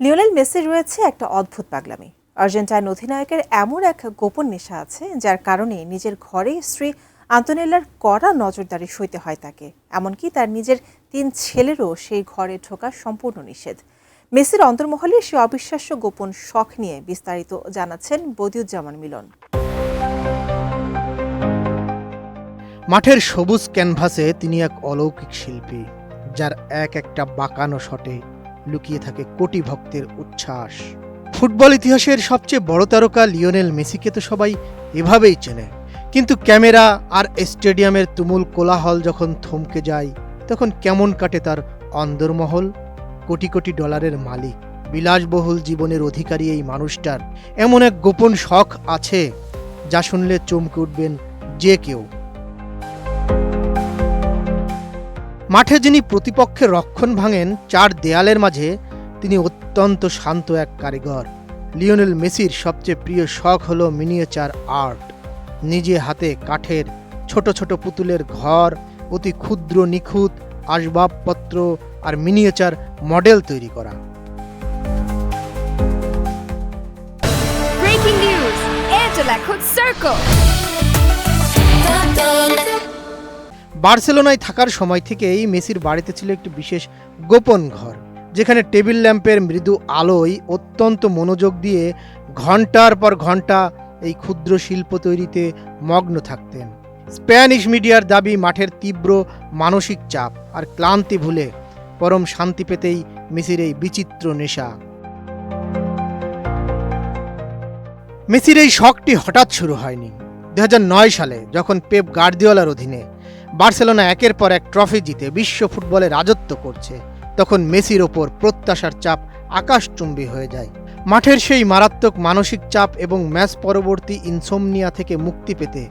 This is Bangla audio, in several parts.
লিওনেল মেসির রয়েছে একটা অদ্ভুত পাগলামি। আর্জেন্টাইন অধিনায়কের এমন এক গোপন নেশা আছে যার কারণে নিজের ঘরে স্ত্রী আন্তোনেল্লার কড়া নজরদারি সইতে হয় তাকে। এমনকি তার নিজের 3 ছেলেরও সেই ঘরে ঢোকা সম্পূর্ণ নিষেধ। মেসির অন্তর্মহলে সে অবিশ্বাস্য গোপন শখ নিয়ে বিস্তারিত জানাচ্ছেন বদিউজ্জামান মিলন। মাঠের সবুজ ক্যানভাসে তিনি এক অলৌকিক শিল্পী, যার এক একটা বাঁকানো শটে লুকিয়ে থাকে কোটি ভক্তের উচ্ছ্বাস। ফুটবল ইতিহাসের সবচেয়ে বড় তারকা লিওনেল মেসিকে তো সবাই এভাবেই চেনে, কিন্তু ক্যামেরা আর স্টেডিয়ামের তুমুল কোলাহল যখন থমকে যায়, তখন কেমন কাটে তার অন্দরমহল। কোটি কোটি ডলারের মালিক, বিলাসবহুল জীবনের অধিকারী এই মানুষটার এমন এক গোপন শখ আছে যা শুনলে চমকে উঠবেন যে কেউ। মাঠে যিনি প্রতিপক্ষের রক্ষণ ভাঙেন, 4 দেয়ালের মাঝে তিনি অত্যন্ত শান্ত এক কারিগর। লিওনেল মেসির সবচেয়ে প্রিয় শখ হলো মিনিয়েচার আর্ট। নিজে হাতে কাঠের ছোট ছোট পুতুলের ঘর, অতি ক্ষুদ্র নিখুঁত আসবাবপত্র আর মিনিয়েচার মডেল তৈরি করা। Breaking news! Angela এখন সার্কল। বার্সেলোনায় থাকার সময় থেকেই মেসির বাড়িতে ছিল একটি বিশেষ গোপন ঘর, যেখানে টেবিল ল্যাম্পের মৃদু আলোয় অত্যন্ত মনোযোগ দিয়ে ঘন্টার পর ঘন্টা এই ক্ষুদ্র শিল্প তৈরিতে মগ্ন থাকতেন। স্প্যানিশ মিডিয়ার দাবি, মাঠের তীব্র মানসিক চাপ আর ক্লান্তি ভুলে পরম শান্তি পেতেই মেসির এই বিচিত্র নেশা। মেসির এই শখটি হঠাৎ শুরু হয়নি। 2009 সালে যখন পেপ গার্দিওলার অধীনে বার্সেলোনা একের পর এক ট্রফি জিতে বিশ্ব ফুটবলে রাজত্ব করছে, তখন মেসির ওপর প্রত্যাশার চাপ আকাশচুম্বী হয়ে যায়। মাঠের সেই মারাত্মক মানসিক চাপ এবং ম্যাচ পরবর্তী ইনসোমনিয়া থেকে মুক্তি পেতে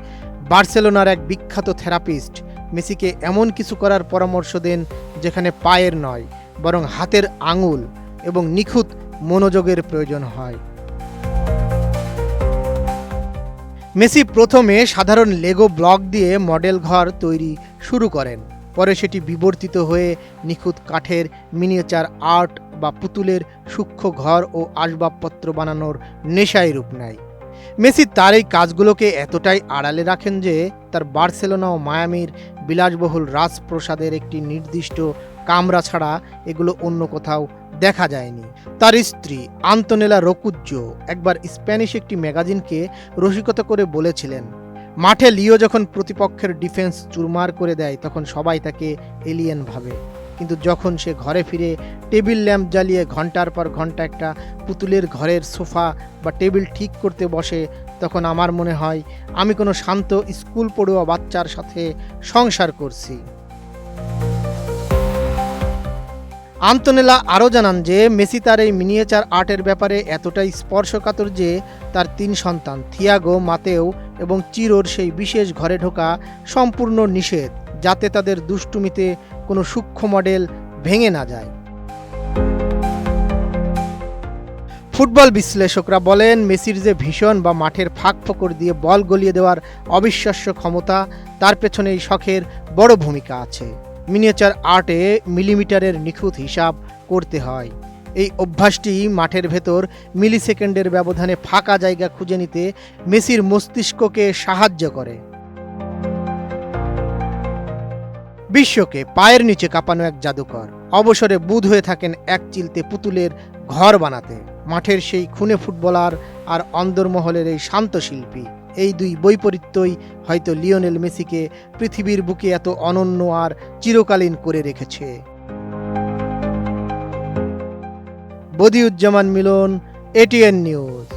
বার্সেলোনার এক বিখ্যাত থেরাপিস্ট মেসিকে এমন কিছু করার পরামর্শ দেন যেখানে পায়ের নয়, বরং হাতের আঙুল এবং নিখুঁত মনোযোগের প্রয়োজন হয়। মেসি প্রথমে সাধারণ লেগো ব্লক দিয়ে মডেল ঘর তৈরি শুরু করেন, পরে সেটি বিবর্তিত হয়ে নিখুঁত কাঠের মিনিয়েচার আর্ট বা পুতুলের সূক্ষ্ম ঘর ও আসবাবপত্র বানানোর নেশায় রূপ নেয়। মেসি তার এই কাজগুলোকে এতটাই আড়ালে রাখেন যে তার বার্সেলোনা ও মায়ামির বিলাসবহুল রাজপ্রাসাদের একটি নির্দিষ্ট কামরা ছাড়া এগুলো অন্য কোথাও দেখা যায়নি। তার স্ত্রী আন্তোনেলা রোকুজ্জো একবার স্প্যানিশ একটি ম্যাগাজিনকে রসিকতা করে বলেছিলেন, মাঠে লিও যখন প্রতিপক্ষের ডিফেন্স চুরমার করে দেয় তখন সবাই তাকে এলিয়েন ভাবে, কিন্তু যখন সে ঘরে ফিরে টেবিল ল্যাম্প জ্বালিয়ে ঘন্টার পর ঘন্টা একটা পুতুলের ঘরের সোফা বা টেবিল ঠিক করতে বসে, তখন আমার মনে হয় আমি কোনো শান্ত স্কুল পড়ুয়া বাচ্চার সাথে সংসার করছি। আন্তোনেলা আরও জানান যে মেসি তার এই মিনিয়েচার আর্টের ব্যাপারে এতটাই স্পর্শকাতর যে তার 3 সন্তান থিয়াগো, মাতেও এবং চিরোর সেই বিশেষ ঘরে ঢোকা সম্পূর্ণ নিষেধ, যাতে তাদের দুষ্টুমিতে কোনো সূক্ষ্ম মডেল ভেঙে না যায়। ফুটবল বিশ্লেষকরা বলেন, মেসির যে ভীষণ বা মাঠের ফাঁক ফোকর দিয়ে বল গলিয়ে দেওয়ার অবিশ্বাস্য ক্ষমতা, তার পেছনে এই শখের বড় ভূমিকা আছে। মিনিয়েচার আর্টে মিলিমিটারের নিখুঁত হিসাব করতে হয়। এই অভ্যাসটি মাঠের ভেতর মিলিসেকেন্ডের ব্যবধানে ফাঁকা জায়গা খুঁজে নিতে মেসির মস্তিষ্ককে সাহায্য করে। বিশ্বকে পায়ের নিচে কাঁপানো এক জাদুকর অবসরে বুঁদ হয়ে থাকেন এক চিলতে পুতুলের ঘর বানাতে। মাঠের সেই খুনে ফুটবলার আর অন্দরমহলের এই শান্ত শিল্পী, এই 2 বৈপরীত্যই হয়তো লিওনেল মেসিকে পৃথিবীর বুকে এত অনন্য আর চিরকালীন করে রেখেছে। বদিউজ্জামান মিলন, এটিএন নিউজ।